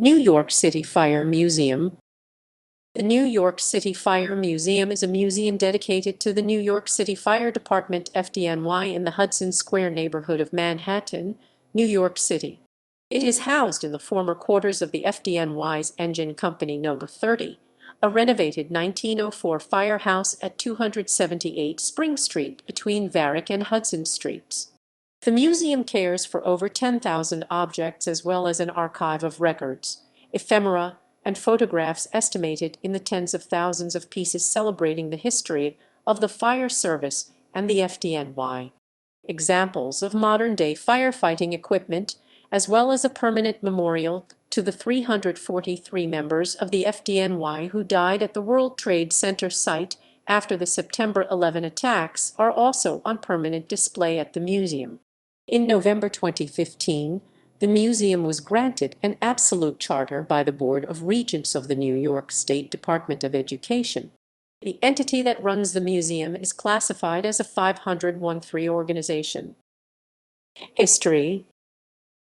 New York City Fire Museum. The New York City Fire Museum is a museum dedicated to the New York City Fire Department (FDNY) in the Hudson Square neighborhood of Manhattan, New York City. It is housed in the former quarters of the FDNY's Engine Company No. 30, a renovated 1904 firehouse at 278 Spring Street between Varick and Hudson Streets. The museum cares for over 10,000 objects as well as an archive of records, ephemera, and photographs estimated in the tens of thousands of pieces celebrating the history of the fire service and the FDNY. Examples of modern-day firefighting equipment, as well as a permanent memorial to the 343 members of the FDNY who died at the World Trade Center site after the September 11 attacks, are also on permanent display at the museum. In November 2015, the museum was granted an absolute charter by the Board of Regents of the New York State Department of Education. The entity that runs the museum is classified as a 501(3) organization. History.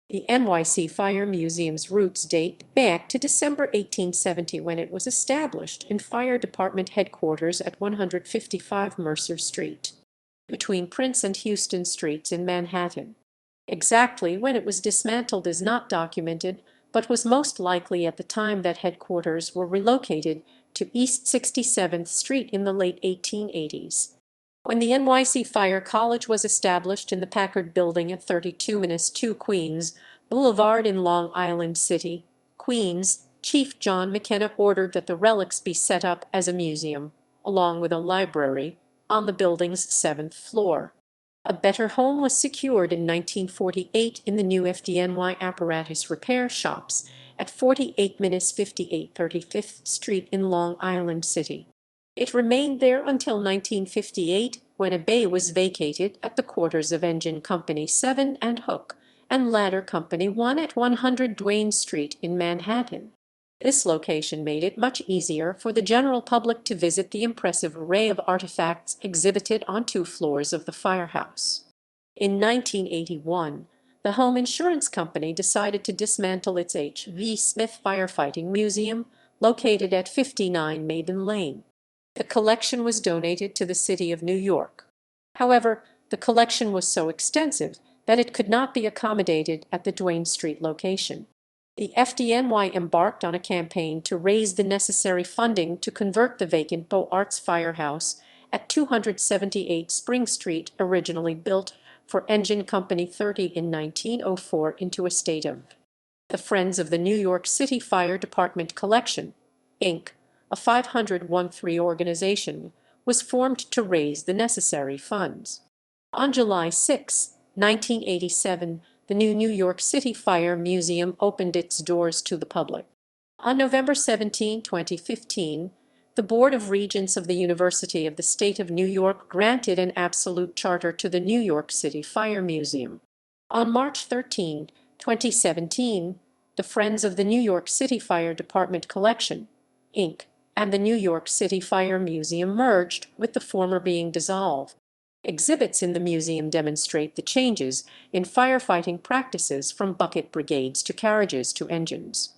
The NYC Fire Museum's roots date back to December 1870 when it was established in Fire Department headquarters at 155 Mercer Street, between Prince and Houston Streets in Manhattan. Exactly when it was dismantled is not documented, but was most likely at the time that headquarters were relocated to East 67th Street in the late 1880s. When the NYC Fire College was established in the Packard Building at 32-2 Queens Boulevard in Long Island City, Queens, Chief John McKenna ordered that the relics be set up as a museum, along with a library, on the building's 7th floor. A better home was secured in 1948 in the new FDNY apparatus repair shops at 48-58 35th Street in Long Island City. It remained there until 1958, when a bay was vacated at the quarters of Engine Company 7 and Hook and Ladder Company 1 at 100 Duane Street in Manhattan. This location made it much easier for the general public to visit the impressive array of artifacts exhibited on 2 floors of the firehouse. In 1981, the Home Insurance Company decided to dismantle its H.V. Smith Firefighting Museum, located at 59 Maiden Lane. The collection was donated to the City of New York. However, the collection was so extensive that it could not be accommodated at the Duane Street location. The FDNY embarked on a campaign to raise the necessary funding to convert the vacant Beaux Arts Firehouse at 278 Spring Street, originally built for Engine Company 30 in 1904, into a state of. The Friends of the New York City Fire Department Collection, Inc., a 501(3) organization, was formed to raise the necessary funds. On July 6, 1987, the New York City Fire Museum opened its doors to the public. On November 17, 2015, the Board of Regents of the University of the State of New York granted an absolute charter to the New York City Fire Museum. On March 13, 2017, the Friends of the New York City Fire Department Collection, Inc., and the New York City Fire Museum merged, with the former being dissolved. Exhibits in the museum demonstrate the changes in firefighting practices from bucket brigades to carriages to engines.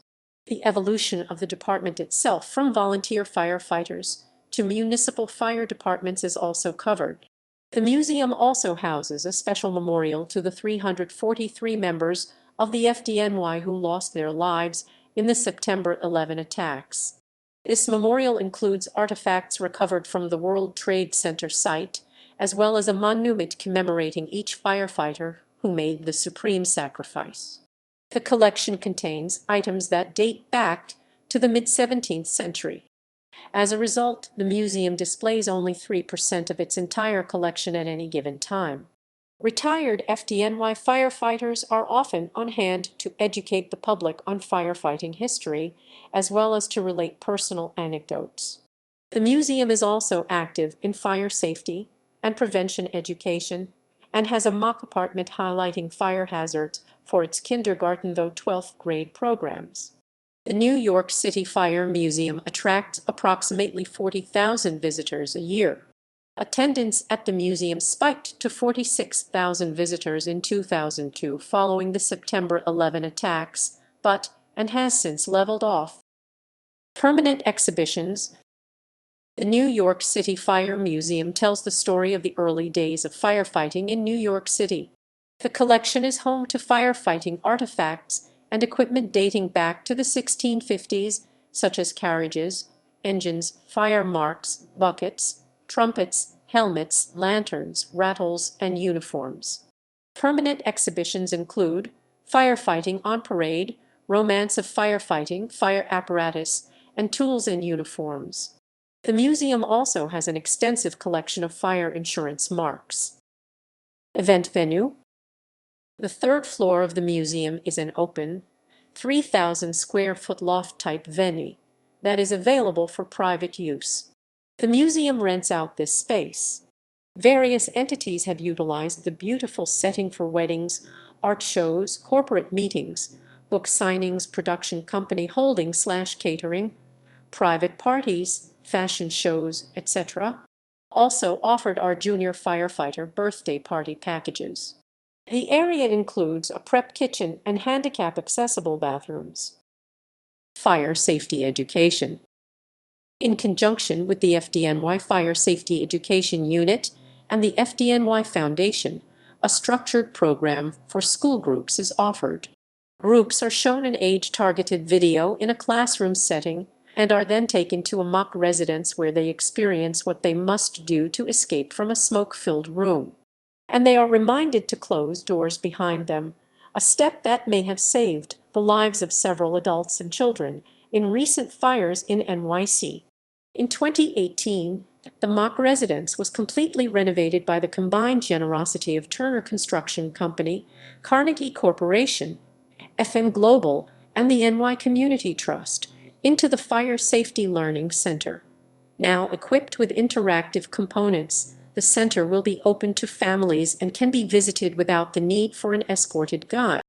The evolution of the department itself from volunteer firefighters to municipal fire departments is also covered. The museum also houses a special memorial to the 343 members of the FDNY who lost their lives in the September 11 attacks. This memorial includes artifacts recovered from the World Trade Center site, as well as a monument commemorating each firefighter who made the supreme sacrifice. The collection contains items that date back to the mid-17th century. As a result, the museum displays only 3% of its entire collection at any given time. Retired FDNY firefighters are often on hand to educate the public on firefighting history, as well as to relate personal anecdotes. The museum is also active in fire safety and prevention education, and has a mock apartment highlighting fire hazards for its kindergarten through 12th grade programs. The New York City Fire Museum attracts approximately 40,000 visitors a year. Attendance at the museum spiked to 46,000 visitors in 2002 following the September 11 attacks, but and has since leveled off. Permanent exhibitions. The New York City Fire Museum tells the story of the early days of firefighting in New York City. The collection is home to firefighting artifacts and equipment dating back to the 1650s, such as carriages, engines, fire marks, buckets, trumpets, helmets, lanterns, rattles, and uniforms. Permanent exhibitions include Firefighting on Parade, Romance of Firefighting, Fire Apparatus, and Tools and Uniforms. The museum also has an extensive collection of fire insurance marks. Event venue. The third floor of the museum is an open, 3,000 square foot loft-type venue that is available for private use. The museum rents out this space. Various entities have utilized the beautiful setting for weddings, art shows, corporate meetings, book signings, production company holding/catering, private parties, fashion shows, etc. Also offered are junior firefighter birthday party packages. The area includes a prep kitchen and handicap-accessible bathrooms. Fire safety education. In conjunction with the FDNY Fire Safety Education Unit and the FDNY Foundation, a structured program for school groups is offered. Groups are shown an age-targeted video in a classroom setting and are then taken to a mock residence where they experience what they must do to escape from a smoke-filled room. And they are reminded to close doors behind them, a step that may have saved the lives of several adults and children in recent fires in NYC. In 2018, the mock residence was completely renovated by the combined generosity of Turner Construction Company, Carnegie Corporation, FM Global, and the NY Community Trust into the Fire Safety Learning Center. Now equipped with interactive components, the center will be open to families and can be visited without the need for an escorted guide.